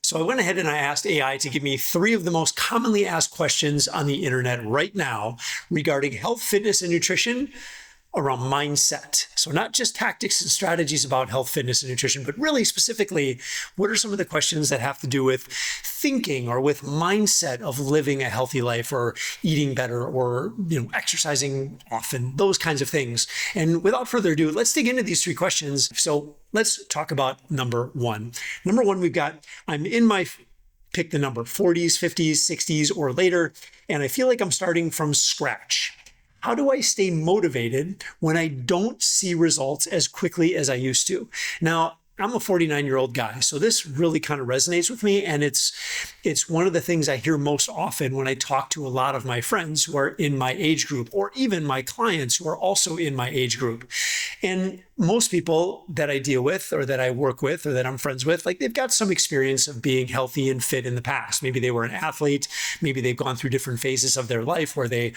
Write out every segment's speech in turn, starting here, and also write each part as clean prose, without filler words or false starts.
So I went ahead and I asked AI to give me 3 of the most commonly asked questions on the internet right now regarding health, fitness, and nutrition around mindset. So not just tactics and strategies about health, fitness, and nutrition, but really specifically, what are some of the questions that have to do with thinking or with mindset of living a healthy life or eating better or exercising often, those kinds of things. And without further ado, let's dig into these 3 questions. So let's talk about number 1. Number 1, we've got, I'm in my pick the number 40s, 50s, 60s, or later, and I feel like I'm starting from scratch. How do I stay motivated when I don't see results as quickly as I used to? Now, I'm a 49-year-old guy, so this really kind of resonates with me, and it's one of the things I hear most often when I talk to a lot of my friends who are in my age group, or even my clients who are also in my age group. And most people that I deal with or that I work with or that I'm friends with, like they've got some experience of being healthy and fit in the past. Maybe they were an athlete, maybe they've gone through different phases of their life where they,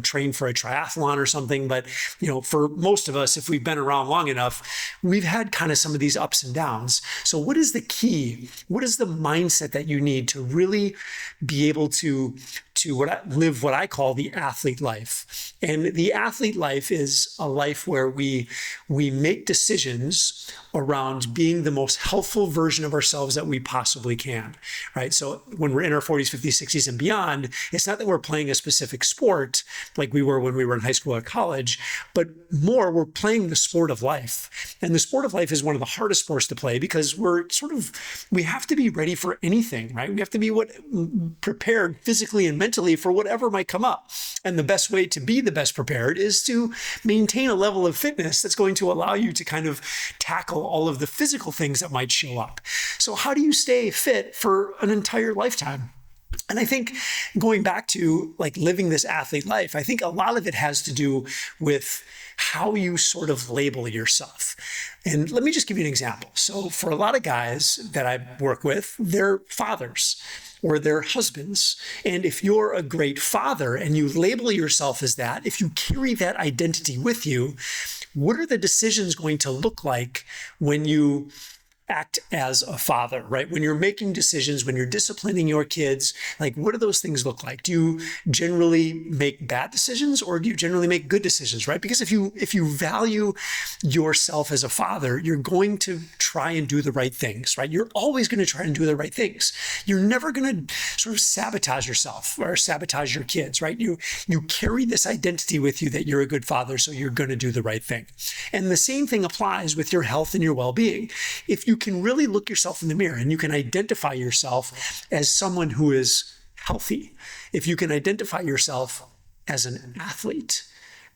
trained for a triathlon or something. But, for most of us, if we've been around long enough, we've had kind of some of these ups and downs. So what is the key? What is the mindset that you need to really be able to live what I call the athlete life? And the athlete life is a life where we make decisions around being the most healthful version of ourselves that we possibly can, right? So when we're in our 40s, 50s, 60s, and beyond, it's not that we're playing a specific sport like we were when we were in high school or college, but more we're playing the sport of life. And the sport of life is one of the hardest sports to play because we have to be ready for anything, right? We have to be prepared physically and mentally for whatever might come up. And the best way to be the best prepared is to maintain a level of fitness that's going to allow you to kind of tackle all of the physical things that might show up. So how do you stay fit for an entire lifetime? And I think going back to like living this athlete life, I think a lot of it has to do with how you sort of label yourself. And let me just give you an example. So for a lot of guys that I work with, they're fathers or they're husbands. And if you're a great father and you label yourself as that, if you carry that identity with you, what are the decisions going to look like when you act as a father, right? When you're making decisions, when you're disciplining your kids, like what do those things look like? Do you generally make bad decisions or do you generally make good decisions, right? Because if you value yourself as a father, you're going to try and do the right things, right? You're always going to try and do the right things. You're never going to sort of sabotage yourself or sabotage your kids, right? You carry this identity with you that you're a good father, so you're going to do the right thing. And the same thing applies with your health and your well-being. If you can really look yourself in the mirror and you can identify yourself as someone who is healthy, if you can identify yourself as an athlete,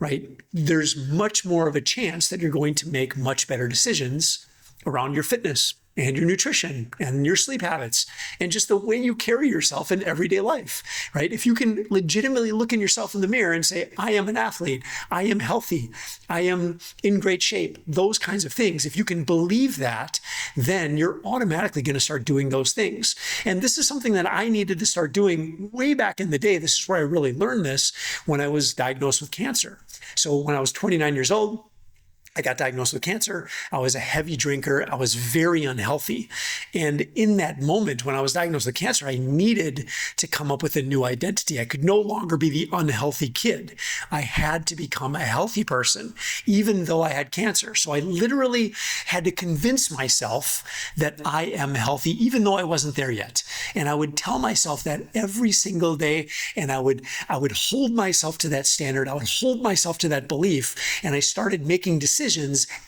right, there's much more of a chance that you're going to make much better decisions around your fitness and your nutrition and your sleep habits and just the way you carry yourself in everyday life, right? If you can legitimately look in yourself in the mirror and say, I am an athlete, I am healthy, I am in great shape, those kinds of things, if you can believe that, then you're automatically going to start doing those things. And this is something that I needed to start doing way back in the day. This is where I really learned this when I was diagnosed with cancer. So when I was 29 years old, I got diagnosed with cancer. I was a heavy drinker. I was very unhealthy. And in that moment when I was diagnosed with cancer, I needed to come up with a new identity. I could no longer be the unhealthy kid. I had to become a healthy person, even though I had cancer. So I literally had to convince myself that I am healthy, even though I wasn't there yet. And I would tell myself that every single day, and I would hold myself to that standard. I would hold myself to that belief. And I started making decisions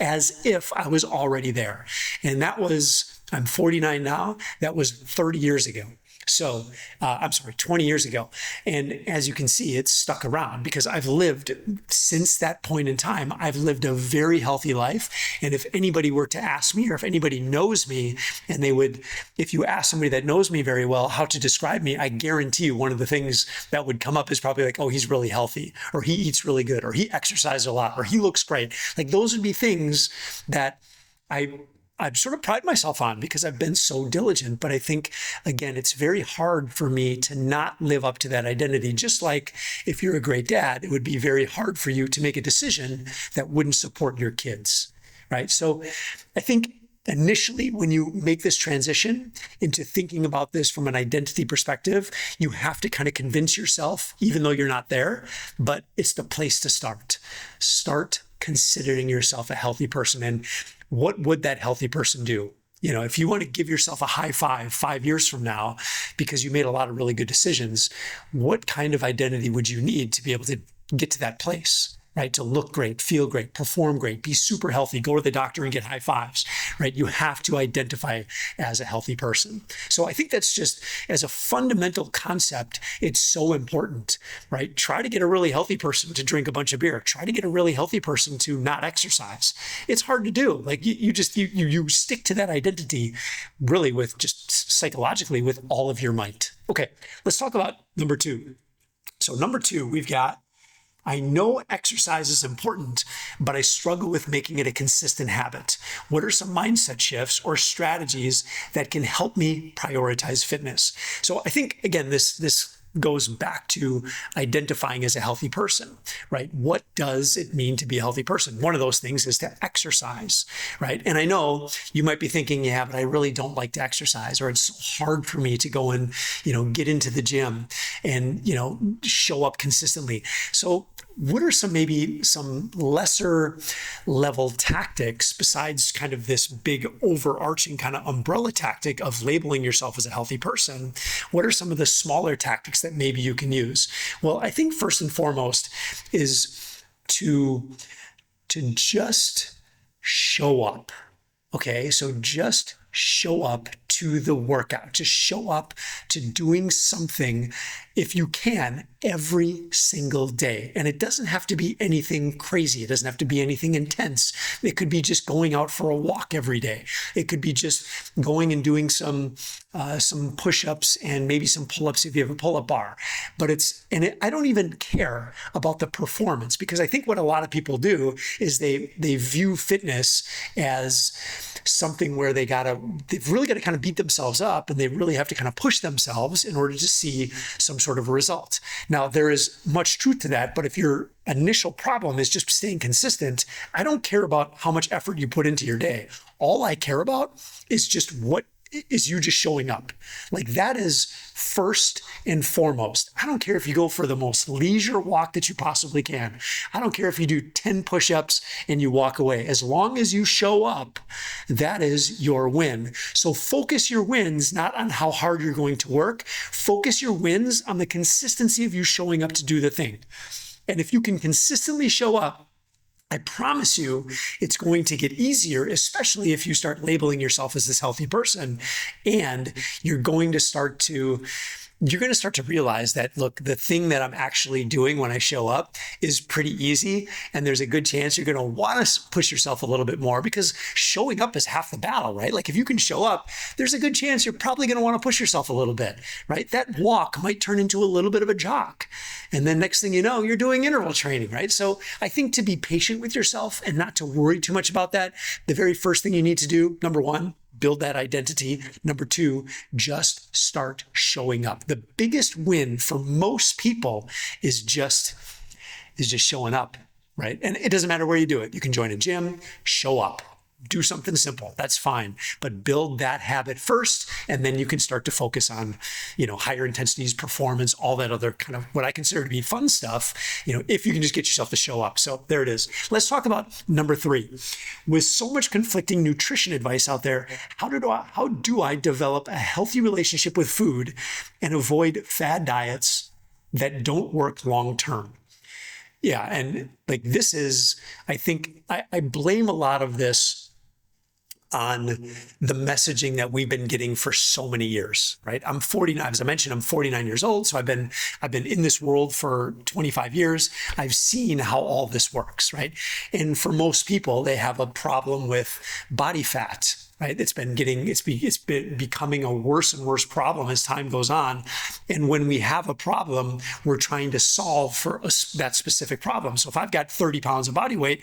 as if I was already there. And I'm 49 now. That was 30 years ago. So, 20 years ago. And as you can see, it's stuck around because I've lived since that point in time, I've lived a very healthy life. And if anybody were to ask me, or if anybody knows me, and if you ask somebody that knows me very well how to describe me, I guarantee you one of the things that would come up is probably like, oh, he's really healthy, or he eats really good, or he exercises a lot, or he looks great. Like those would be things that I sort of pride myself on because I've been so diligent. But I think, again, it's very hard for me to not live up to that identity. Just like if you're a great dad, it would be very hard for you to make a decision that wouldn't support your kids, right? So I think initially, when you make this transition into thinking about this from an identity perspective, you have to kind of convince yourself, even though you're not there, but it's the place to start. Start considering yourself a healthy person. And what would that healthy person do? You know, if you want to give yourself a high five 5 years from now because you made a lot of really good decisions, what kind of identity would you need to be able to get to that place? Right? To look great, feel great, perform great, be super healthy, go to the doctor and get high fives, right? You have to identify as a healthy person. So I think that's just, as a fundamental concept, it's so important, right? Try to get a really healthy person to drink a bunch of beer. Try to get a really healthy person to not exercise. It's hard to do. Like you stick to that identity really with just psychologically with all of your might. Okay, let's talk about number 2. So number 2, we've got, I know exercise is important, but I struggle with making it a consistent habit. What are some mindset shifts or strategies that can help me prioritize fitness? So I think, again, this goes back to identifying as a healthy person, right? What does it mean to be a healthy person? One of those things is to exercise, right? And I know you might be thinking, yeah, but I really don't like to exercise, or it's so hard for me to go and, get into the gym and, show up consistently. So what are some lesser level tactics besides kind of this big overarching kind of umbrella tactic of labeling yourself as a healthy person? What are some of the smaller tactics that maybe you can use? Well, I think first and foremost is to just show up. Okay, so just show up to the workout, to show up to doing something, if you can, every single day. And it doesn't have to be anything crazy. It doesn't have to be anything intense. It could be just going out for a walk every day. It could be just going and doing some push-ups and maybe some pull-ups if you have a pull-up bar. I don't even care about the performance, because I think what a lot of people do is they view fitness as something where they've really got to kind of beat themselves up, and they really have to kind of push themselves in order to see some sort of result. Now, there is much truth to that, but if your initial problem is just staying consistent, I don't care about how much effort you put into your day. All I care about is just what is you just showing up. Like, that is first and foremost. I don't care if you go for the most leisure walk that you possibly can. I don't care if you do 10 push-ups and you walk away. As long as you show up, that is your win. So focus your wins not on how hard you're going to work. Focus your wins on the consistency of you showing up to do the thing. And if you can consistently show up, I promise you it's going to get easier, especially if you start labeling yourself as this healthy person, and you're going to start to realize that, look, the thing that I'm actually doing when I show up is pretty easy. And there's a good chance you're going to want to push yourself a little bit more, because showing up is half the battle, right? Like, if you can show up, there's a good chance you're probably going to want to push yourself a little bit, right? That walk might turn into a little bit of a jog. And then next thing you know, you're doing interval training, right? So I think to be patient with yourself and not to worry too much about that, the very first thing you need to do, number 1, build that identity. Number 2, just start showing up. The biggest win for most people is just showing up, right? And it doesn't matter where you do it. You can join a gym, show up, do something simple. That's fine. But build that habit first, and then you can start to focus on, higher intensities, performance, all that other kind of what I consider to be fun stuff, if you can just get yourself to show up. So there it is. Let's talk about number 3. With so much conflicting nutrition advice out there, how do I develop a healthy relationship with food and avoid fad diets that don't work long term? Yeah. And this is, I think I blame a lot of this on the messaging that we've been getting for so many years, right? I'm 49, as I mentioned, I'm 49 years old. So I've been in this world for 25 years. I've seen how all this works, right? And for most people, they have a problem with body fat, right? It's been becoming a worse and worse problem as time goes on. And when we have a problem, we're trying to solve for that specific problem. So if I've got 30 pounds of body weight,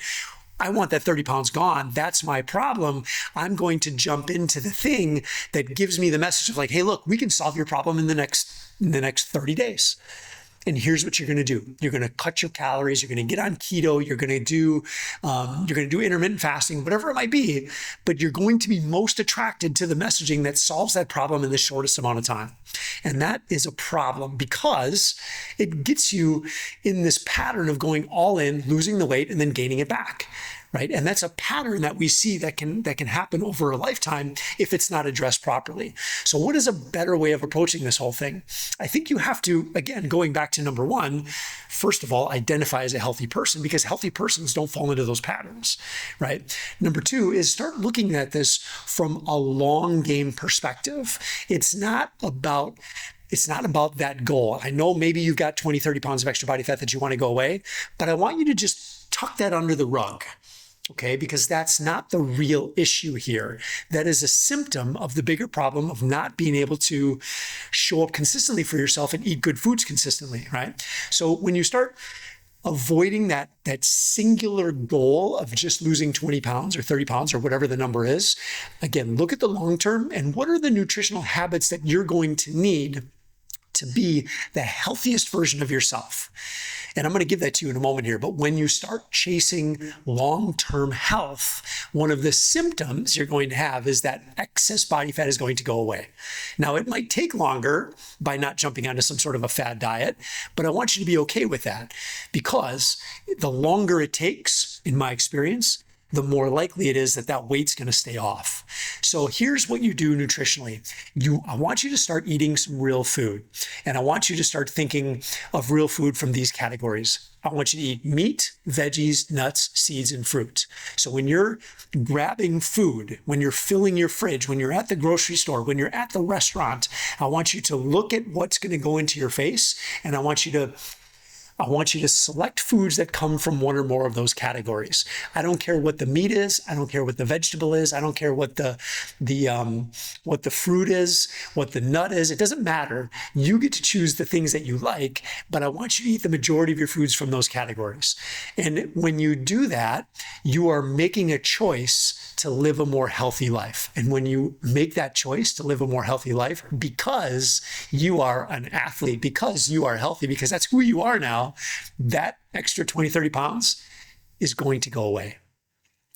I want that 30 pounds gone. That's my problem. I'm going to jump into the thing that gives me the message of, like, hey, look, we can solve your problem in the next 30 days. And here's what you're going to do. You're going to cut your calories. You're going to get on keto. You're going to do intermittent fasting, whatever it might be. But you're going to be most attracted to the messaging that solves that problem in the shortest amount of time. And that is a problem because it gets you in this pattern of going all in, losing the weight, and then gaining it back. Right? And that's a pattern that we see that can happen over a lifetime if it's not addressed properly. So what is a better way of approaching this whole thing? I think you have to, again, going back to number one, first of all, identify as a healthy person, because healthy persons don't fall into those patterns, right? Number two is start looking at this from a long game perspective. It's not about that goal. I know maybe you've got 20, 30 pounds of extra body fat that you want to go away, but I want you to just tuck that under the rug. Okay, because that's not the real issue here. That is a symptom of the bigger problem of not being able to show up consistently for yourself and eat good foods consistently, right? So when you start avoiding that singular goal of just losing 20 pounds or 30 pounds or whatever the number is, again, look at the long term and what are the nutritional habits that you're going to need to be the healthiest version of yourself. And I'm going to give that to you in a moment here. But when you start chasing long-term health, one of the symptoms you're going to have is that excess body fat is going to go away. Now, it might take longer by not jumping onto some sort of a fad diet, but I want you to be okay with that because the longer it takes, in my experience, the more likely it is that that weight's going to stay off. So here's what you do nutritionally. I want you to start eating some real food. And I want you to start thinking of real food from these categories. I want you to eat meat, veggies, nuts, seeds, and fruit. So when you're grabbing food, when you're filling your fridge, when you're at the grocery store, when you're at the restaurant, I want you to look at what's going to go into your face, and I want you to select foods that come from one or more of those categories. I don't care what the meat is. I don't care what the vegetable is. I don't care what the fruit is, what the nut is. It doesn't matter. You get to choose the things that you like, but I want you to eat the majority of your foods from those categories. And when you do that, you are making a choice to live a more healthy life. And when you make that choice to live a more healthy life because you are an athlete, because you are healthy, because that's who you are now, that extra 20, 30 pounds is going to go away,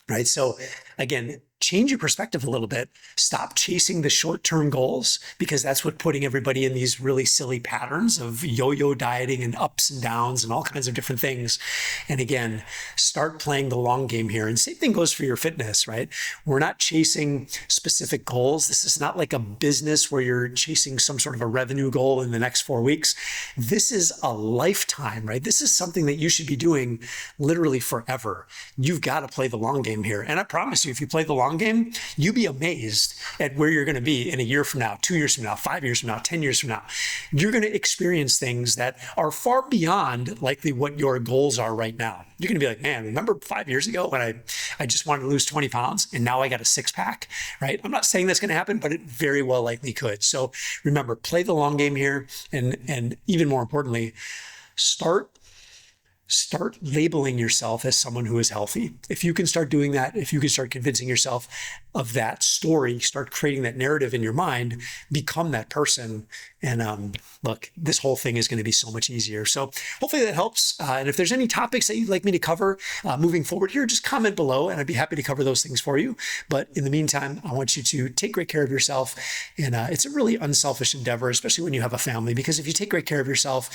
right? So again, change your perspective a little bit. Stop chasing the short-term goals because that's what's putting everybody in these really silly patterns of yo-yo dieting and ups and downs and all kinds of different things. And again, start playing the long game here. And same thing goes for your fitness, right? We're not chasing specific goals. This is not like a business where you're chasing some sort of a revenue goal in the next 4 weeks. This is a lifetime, right? This is something that you should be doing literally forever. You've got to play the long game here. And I promise you, if you play the long game, you'd be amazed at where you're going to be in a year from now, 2 years from now, 5 years from now, 10 years from now. You're going to experience things that are far beyond likely what your goals are right now. You're going to be like, man, remember 5 years ago when I just wanted to lose 20 pounds and now I got a six pack, right? I'm not saying that's going to happen, but it very well likely could. So remember, play the long game here. And even more importantly, start labeling yourself as someone who is healthy. If you can start doing that, if you can start convincing yourself of that story, start creating that narrative in your mind, become that person. And look, this whole thing is going to be so much easier. So hopefully that helps. And if there's any topics that you'd like me to cover moving forward here, just comment below and I'd be happy to cover those things for you. But in the meantime, I want you to take great care of yourself. And it's a really unselfish endeavor, especially when you have a family, because if you take great care of yourself,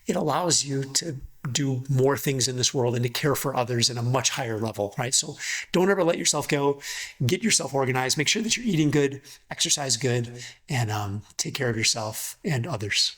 it allows you to do more things in this world and to care for others in a much higher level, right? So don't ever let yourself go. Get yourself organized. Make sure that you're eating good, exercise good, and take care of yourself and others.